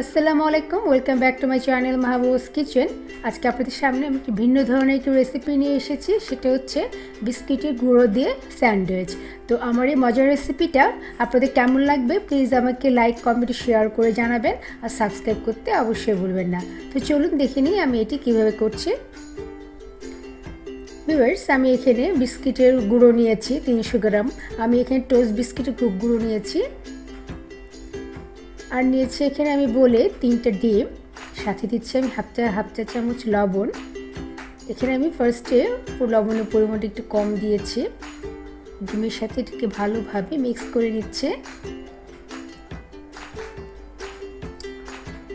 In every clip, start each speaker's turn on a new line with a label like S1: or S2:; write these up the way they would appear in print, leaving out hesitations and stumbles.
S1: আসসালামু আলাইকুম, welcome back to my channel Mahbub's kitchen. আজকে আপনাদের সামনে আমি একটি ভিন্ন ধরনের একটি রেসিপি নিয়ে এসেছি, সেটা হচ্ছে বিস্কিটের গুঁড়ো দিয়ে স্যান্ডউইচ। তো আমার এই মজার রেসিপিটা আপনাদের কেমন লাগবে প্লিজ আমাকে লাইক, কমেন্ট, শেয়ার করে জানাবেন, আর সাবস্ক্রাইব করতে অবশ্যই ভুলবেন না। তো চলুন দেখে নিই আমি এটি কীভাবে করছি। ভিউয়ার্স, আমি এখানে বিস্কিটের গুঁড়ো নিয়েছি 300 গ্রাম। আমি এখানে টোস্ট বিস্কিটের গুঁড়ো নিয়েছি, আর নিয়েছি এখানে আমি বলে 3টে ডিম, সাথে দিচ্ছি আমি হাফ চা চামচ লবণ। এখানে আমি ফার্স্টে লবণের পরিমাণটা একটু কম দিয়েছি। ডিমের সাথে এটাকে ভালোভাবে মিক্স করে নিচ্ছে।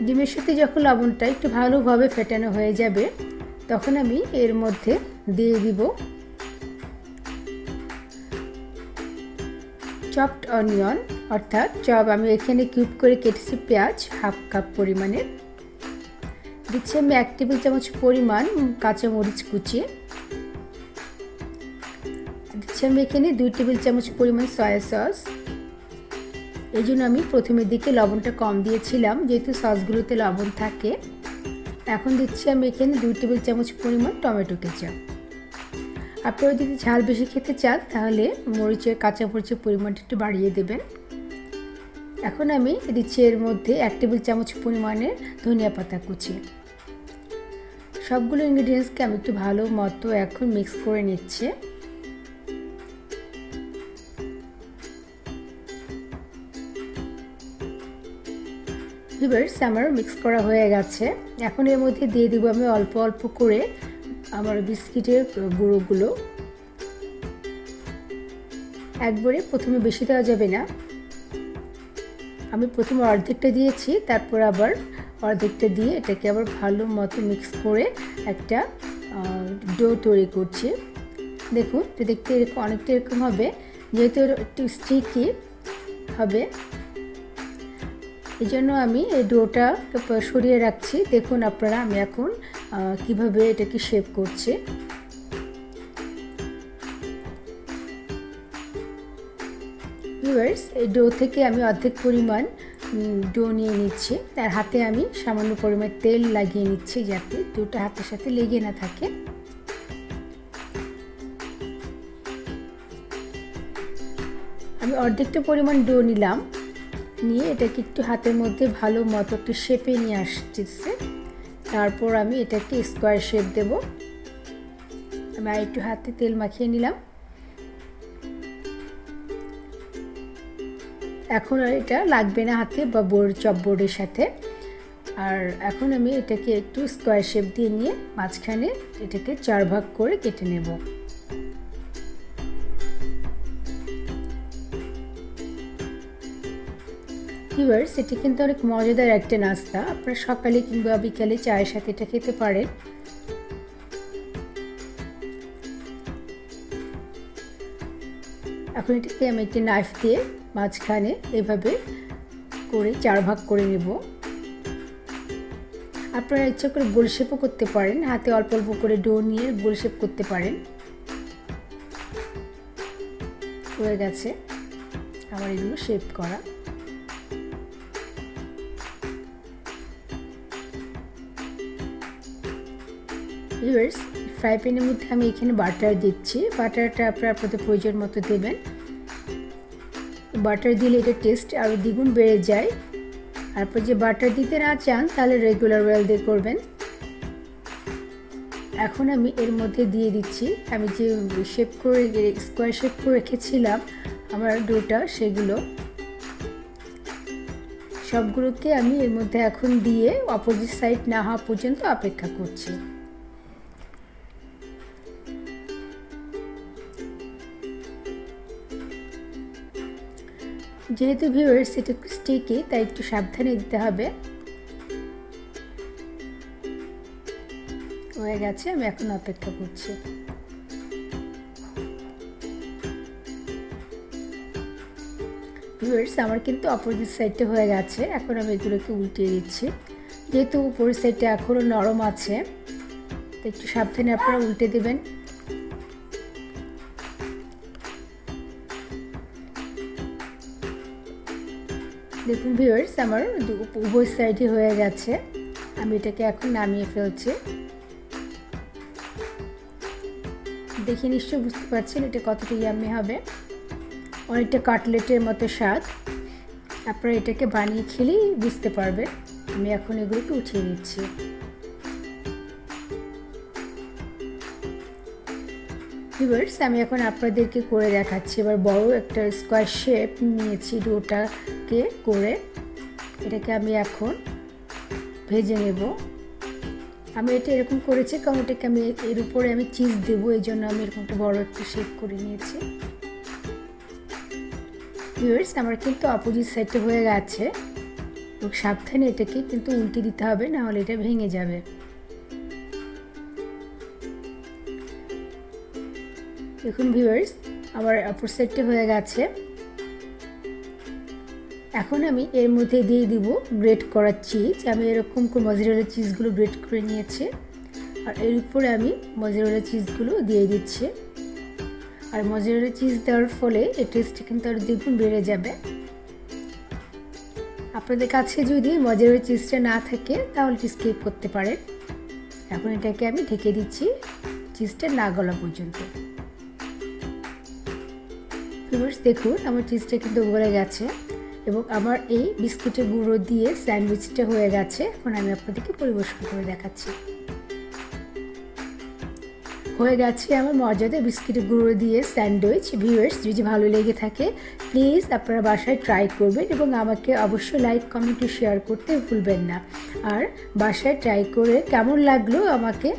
S1: ডিমের সাথে যখন লবণটা একটু ভালোভাবে ফেটানো হয়ে যাবে, তখন আমি এর মধ্যে দিয়ে দিব চপড অনিয়ন, অর্থাৎ আমি এখানে কিউব করে কেটেছি পেঁয়াজ হাফ কাপ পরিমাণের। দিচ্ছি আমি 1 টেবিল চামচ পরিমাণ কাঁচামরিচ কুচি। দিচ্ছি আমি এখানে 2 টেবিল চামচ পরিমাণ সয়া সস। এই জন্য আমি প্রথমের দিকে লবণটা কম দিয়েছিলাম, যেহেতু সসগুলোতে লবণ থাকে। এখন দিচ্ছি আমি এখানে 2 টেবিল চামচ পরিমাণ টমেটো কেচাপ। আপনারা যদি ঝাল বেশি খেতে চান তাহলে কাঁচা মরিচের পরিমাণটা একটু বাড়িয়ে দেবেন। এখন আমি দিচ্ছি এর মধ্যে 1 টেবিল চামচ পরিমাণের ধনিয়া পাতা কুচি। সবগুলো ইনগ্রিডিয়েন্টসকে আমি একটু ভালো মতো এখন মিক্স করে নিচ্ছি। ভিউয়ার্স, আমার মিক্স করা হয়ে গেছে। এখন এর মধ্যে দিয়ে দিব আমি অল্প অল্প করে আমার বিস্কিটের গুঁড়োগুলো। একবারে প্রথমে বেশি দেওয়া যাবে না। আমি প্রথমে অর্ধেকটা দিয়েছি, তারপর আবার অর্ধেকটা দিয়ে এটাকে আবার ভালো মতো মিক্স করে একটা ডো তৈরি করছি। দেখুন, এটা দেখতে এরকম অনেকটা এরকম হবে, যেহেতু একটু স্টিকি হবে, এই জন্য আমি এই ডোটা সরিয়ে রাখছি। দেখুন আপনারা আমি এখন কিভাবে এটাকে শেপ করছি। ভিউয়ার্স, এই ডো থেকে আমি অর্ধেক পরিমাণ ডো নিয়ে নিচ্ছি, তার হাতে আমি সামান্য পরিমাণ তেল লাগিয়ে নিচ্ছি, যাতে ডোটা হাতের সাথে লেগে না থাকে। আমি অর্ধেকটা পরিমাণ ডো নিলাম, নিয়ে এটাকে একটু হাতের মধ্যে ভালো মতো একটু শেপে নিয়ে আসতেছে। তারপর আমি এটাকে স্কোয়ার শেপ দেব। আমি আর একটু হাতে তেল মাখিয়ে নিলাম। এখন আর এটা লাগবে না হাতে বা চপবোর্ডের সাথে। আর এখন আমি এটাকে একটু স্কোয়ার শেপ দিয়ে নিয়ে মাঝখানে এটাকে 4 ভাগ করে কেটে নেব। ভিউয়ার্স, এটি কিন্তু অনেক মজাদার একটা নাস্তা। আপনারা সকালে কিংবা বিকালে চায়ের সাথে এটা খেতে পারেন। এখন এটাকে আমি একটি নাইফ দিয়ে মাঝখানে এভাবে করে 4 ভাগ করে নেব। আপনারা ইচ্ছা করে গোল শেপও করতে পারেন, হাতে অল্প অল্প করে ডো নিয়ে গোল শেপ করতে পারেন। হয়ে গেছে আমার এগুলো শেপ করা। ভিউয়ার্স, ফ্রাই প্যানের মধ্যে আমি এখানে বাটার দিচ্ছি। বাটারটা আপনারা আপনাদের প্রয়োজন মতো দেবেন। বাটার দিলে এটা টেস্ট আরও দ্বিগুণ বেড়ে যায়। তারপর যে বাটার দিতে না চান তাহলে রেগুলার অয়েল দিয়ে করবেন। এখন আমি এর মধ্যে দিয়ে দিচ্ছি আমি যে শেপ করে স্কোয়ার শেপ করে রেখেছিলাম আমার ডোটা, সেগুলো সবগুলোকে আমি এর মধ্যে এখন দিয়ে অপোজিট সাইড না হওয়া পর্যন্ত অপেক্ষা করছি। যেহেতু ভিউয়ার্স এটা একটু স্টিকি, তাই একটু সাবধানে দিতে হবে। হয়ে গেছে, আমি এখন অপেক্ষা করছি। ভিউয়ার্স, আমার কিন্তু অপোজিট সাইডটা হয়ে গেছে। এখন আমি এগুলোকে উল্টিয়ে দিচ্ছি। যেহেতু উপরের সাইডটা এখনও নরম আছে, তো একটু সাবধানে আপনারা উল্টে দেবেন। দেখুন ভিউয়ার্স, আমার উভয় সাইডই হয়ে গেছে। আমি এটাকে এখন নামিয়ে ফেলছি। দেখে নিশ্চয়ই বুঝতে পারছেন এটা কতটা ইয়াম্মি হবে। অনেকটা কাটলেটের মতো স্বাদ। আপনারা এটাকে বানিয়ে খেলেই বুঝতে পারবেন। আমি এখন এগুলোকে উঠিয়ে নিচ্ছি। ভিউয়ার্স, আমি এখন আপনাদেরকে করে দেখাচ্ছি। এবার বড় একটা স্কোয়ার শেপ নিয়েছি ডোটাকে করে, এটাকে আমি এখন ভেজে নেব। আমি এটা এরকম করেছি কারণ এটাকে আমি এর উপরে আমি চিজ দেবো, এই জন্য আমি এরকম একটা বড় একটা শেপ করে নিয়েছি। ভিউয়ার্স, আমার কিন্তু অপোজিট সাইডটা হয়ে গেছে। সাবধানে এটাকে কিন্তু উল্টে দিতে হবে, না হলে এটা ভেঙে যাবে। দেখুন ভিউয়ার্স, আমার অপর সাইডটা হয়ে গেছে। এখন আমি এর মধ্যে দিয়ে দিব গ্রেট করা চিজ। আমি এরকম করে মজারেলা চিজগুলো গ্রেট করে নিয়েছি, আর এর উপরে আমি মজারেলা চিজগুলো দিয়ে দিচ্ছি। আর মজারেলা চিজ দেওয়ার ফলে এর টেস্টটা কিন্তু আরও দ্বিগুণ বেড়ে যাবে। আপনাদের কাছে যদি মজারেলা চিজটা না থাকে তাহলে স্কিপ করতে পারেন। এখন এটাকে আমি ঢেকে দিচ্ছি চিজটা না গলা পর্যন্ত। ভিউয়ার্স, দেখুন আমার চিজটা কিন্তু গলে গেছে এবং আমার এই বিস্কুটের গুঁড়ো দিয়ে স্যান্ডউইচটা হয়ে গেছে। এখন আমি আপনাদেরকে পরিবেশন করে দেখাচ্ছি। হয়ে গেছে আমার মজাদার বিস্কুটের গুঁড়ো দিয়ে স্যান্ডউইচ। ভিউয়ার্স, যদি ভালো লেগে থাকে প্লিজ আপনারা বাসায় ট্রাই করবেন এবং আমাকে অবশ্যই লাইক, কমেন্ট ও শেয়ার করতে ভুলবেন না। আর বাসায় ট্রাই করে কেমন লাগলো আমাকে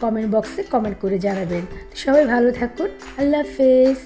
S1: কমেন্ট বক্সে কমেন্ট করে জানাবেন। সবাই ভালো থাকুন। আল্লাহ হাফেজ।